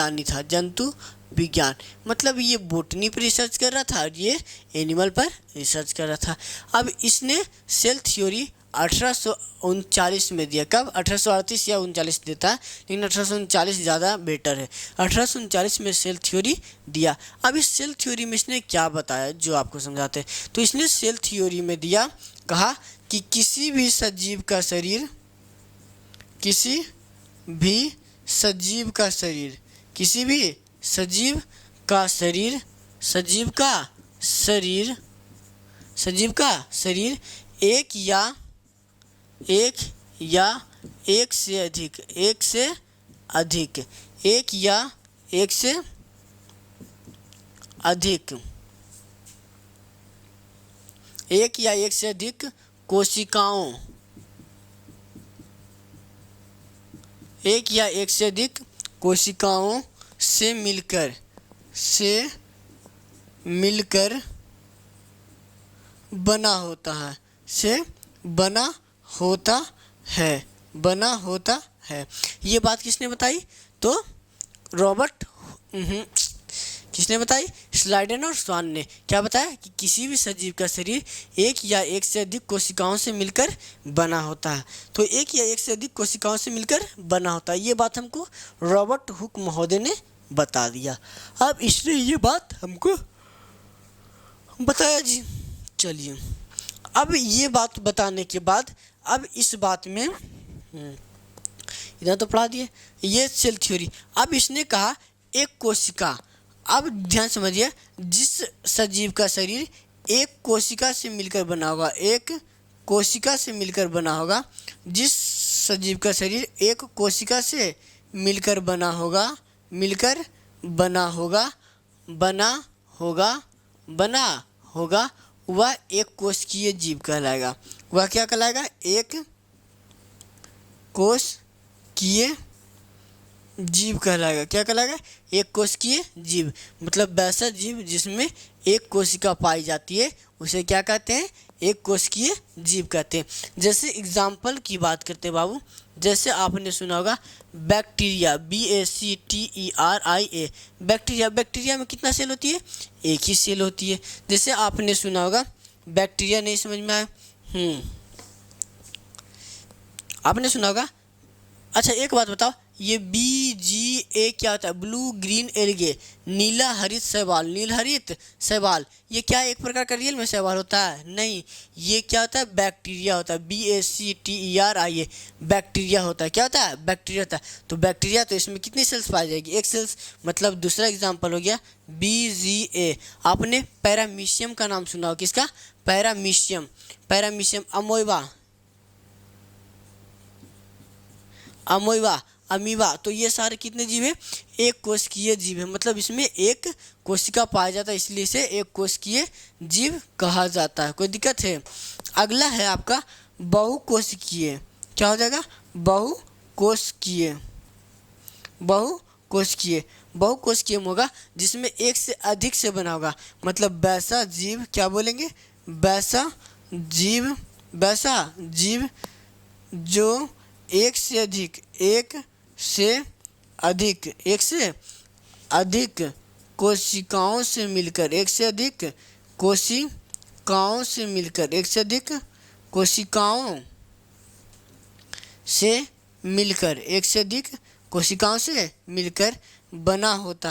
विज्ञानी था, जंतु विज्ञान, मतलब ये बोटनी पर रिसर्च कर रहा था और ये एनिमल पर रिसर्च कर रहा था। अब इसने सेल थ्योरी 1839 में दिया। कब? 1838 या 39 देता है, लेकिन 1839 ज़्यादा बेटर है। 1839 में सेल थ्योरी दिया। अब इस सेल थ्योरी में इसने क्या बताया जो आपको समझाते हैं। तो इसने सेल थ्योरी में दिया, कहा कि किसी भी सजीव का शरीर, किसी भी सजीव का शरीर, किसी भी सजीव का शरीर, सजीव का शरीर, सजीव का शरीर एक या एक से अधिक, एक से अधिक, एक या एक से अधिक, एक या एक से अधिक कोशिकाओं, एक या एक से अधिक कोशिकाओं से मिलकर बना होता है, से बना होता है। ये बात किसने बताई? तो रॉबर्ट किसने बताई? स्लाइडन और स्वान ने। क्या बताया? कि किसी भी सजीव का शरीर एक या एक से अधिक कोशिकाओं से मिलकर बना होता है। तो एक या एक से अधिक कोशिकाओं से मिलकर बना होता है, ये बात हमको रॉबर्ट हुक महोदय ने बता दिया। अब इसने ये बात हमको बताया जी। चलिए, अब ये बात बताने के बाद अब इस बात में इधर तो पढ़ा दिए ये सेल थ्योरी। अब इसने कहा एक कोशिका, अब ध्यान समझिए, जिस सजीव का शरीर एक कोशिका से मिलकर बना होगा, एक कोशिका से मिलकर बना होगा, जिस सजीव का शरीर एक कोशिका से मिलकर बना होगा, मिलकर बना होगा, वह एक कोशिकीय जीव कहलाएगा। वह क्या कहलाएगा? एक कोशिकीय जीव कहलाएगा। क्या कहलाएगा? एक कोशिकीय जीव, मतलब वैसा जीव जिसमें एक कोशिका पाई जाती है उसे क्या कहते हैं? एक कोशिकीय जीव कहते हैं। जैसे एग्जाम्पल की बात करते हैं बाबू, जैसे आपने सुना होगा बैक्टीरिया, BACTERIA, बैक्टीरिया। बैक्टीरिया में कितना सेल होती है? एक ही सेल होती है। जैसे आपने सुना होगा बैक्टीरिया, नहीं समझ में आया? आपने सुना होगा। अच्छा एक बात बताओ, ये BGA क्या होता है? ब्लू ग्रीन एल्गे, नीला हरित शैवाल, नील हरित शैवाल, ये क्या एक प्रकार का रियल में शैवाल होता है? नहीं, ये क्या होता है? बैक्टीरिया होता है। BACTERIA, बैक्टीरिया होता है। क्या होता है? बैक्टीरिया होता है। तो बैक्टीरिया, तो इसमें कितनी सेल्स पाई जाएगी? एक सेल्स, मतलब दूसरा एग्जाम्पल हो गया BGA। आपने पैरामीशियम का नाम सुना हो, किसका? पैरामीशियम, पैरामीशियम, अमोइबा, अमीबा, तो ये सारे कितने जीव हैं? एक कोशिकीय जीव है, मतलब इसमें एक कोशिका पाया जाता है, इसलिए इसे एक कोशिकीय जीव कहा जाता है। कोई दिक्कत है? अगला है आपका बहुकोशिकीय। क्या हो जाएगा? बहुकोशिकीय, बहुकोशिकीय, बहुकोशिकीय होगा जिसमें एक से अधिक से बना होगा, मतलब वैसा जीव, क्या बोलेंगे? वैसा जीव, वैसा जीव जो एक से अधिक, एक से अधिक कोशिकाओं से मिलकर, एक से अधिक कोशिकाओं से मिलकर, एक से अधिक कोशिकाओं से मिलकर, एक से अधिक कोशिकाओं से मिलकर बना होता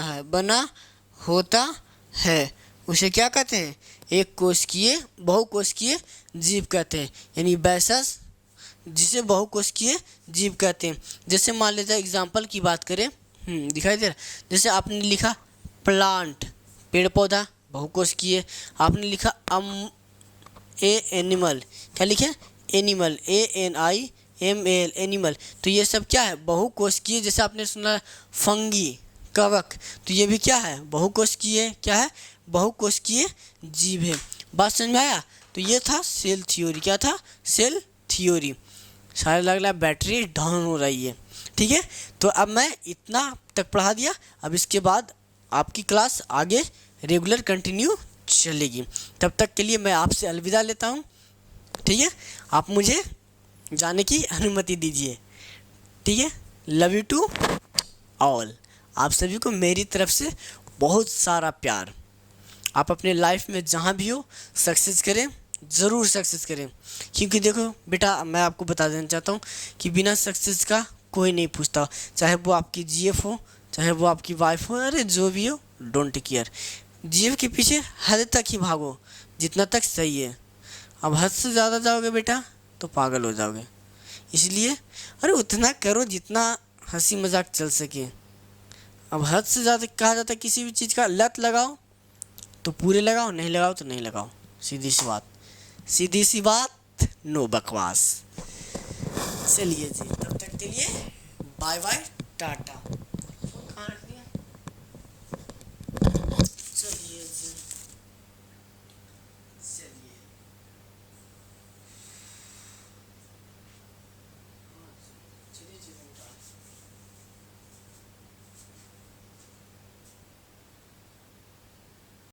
है, उसे क्या कहते हैं? एक कोशिकीय, बहुकोशिकीय जीव कहते हैं। यानी वैसा जिसे बहुकोशिकीय जीव कहते हैं। जैसे मान लेते हैं एग्जाम्पल की बात करें, दिखाई दे रहा, जैसे आपने लिखा प्लांट, पेड़ पौधा, बहुकोशिकीय। आपने लिखा एनिमल, क्या लिखे? एनिमल, ANIMAL, एनिमल, तो ये सब क्या है? बहुकोशिकीय। जैसे आपने सुना फंगी, कवक, तो ये भी क्या है? बहुकोशिकीय, क्या है? बहुकोशिकीय जीव है। बात समझ में आया? तो ये था सेल थ्योरी। क्या था? Cell theory. सारे लग रहा है बैटरी डाउन हो रही है, ठीक है। तो अब मैं इतना तक पढ़ा दिया, अब इसके बाद आपकी क्लास आगे रेगुलर कंटिन्यू चलेगी। तब तक के लिए मैं आपसे अलविदा लेता हूँ, ठीक है। आप मुझे जाने की अनुमति दीजिए, ठीक है। Love you to all. आप सभी को मेरी तरफ से बहुत सारा प्यार। आप अपने लाइफ में जहाँ भी हो सक्सेस करें, ज़रूर सक्सेस करें, क्योंकि देखो बेटा, मैं आपको बता देना चाहता हूँ कि बिना सक्सेस का कोई नहीं पूछता। चाहे वो आपकी जीएफ हो, चाहे वो आपकी वाइफ हो, अरे जो भी हो, डोंट केयर। जीएफ के पीछे हद तक ही भागो जितना तक सही है। अब हद से ज़्यादा जाओगे बेटा तो पागल हो जाओगे। इसलिए अरे उतना करो जितना हंसी मजाक चल सके। अब हद से ज़्यादा कहा जाता है किसी भी चीज़ का लत लगाओ तो पूरे लगाओ, नहीं लगाओ तो नहीं लगाओ। सीधी सी बात, सीधी सी बात, नो बकवास। चलिए जी, तब तक के लिए बाय बाय, टाटा।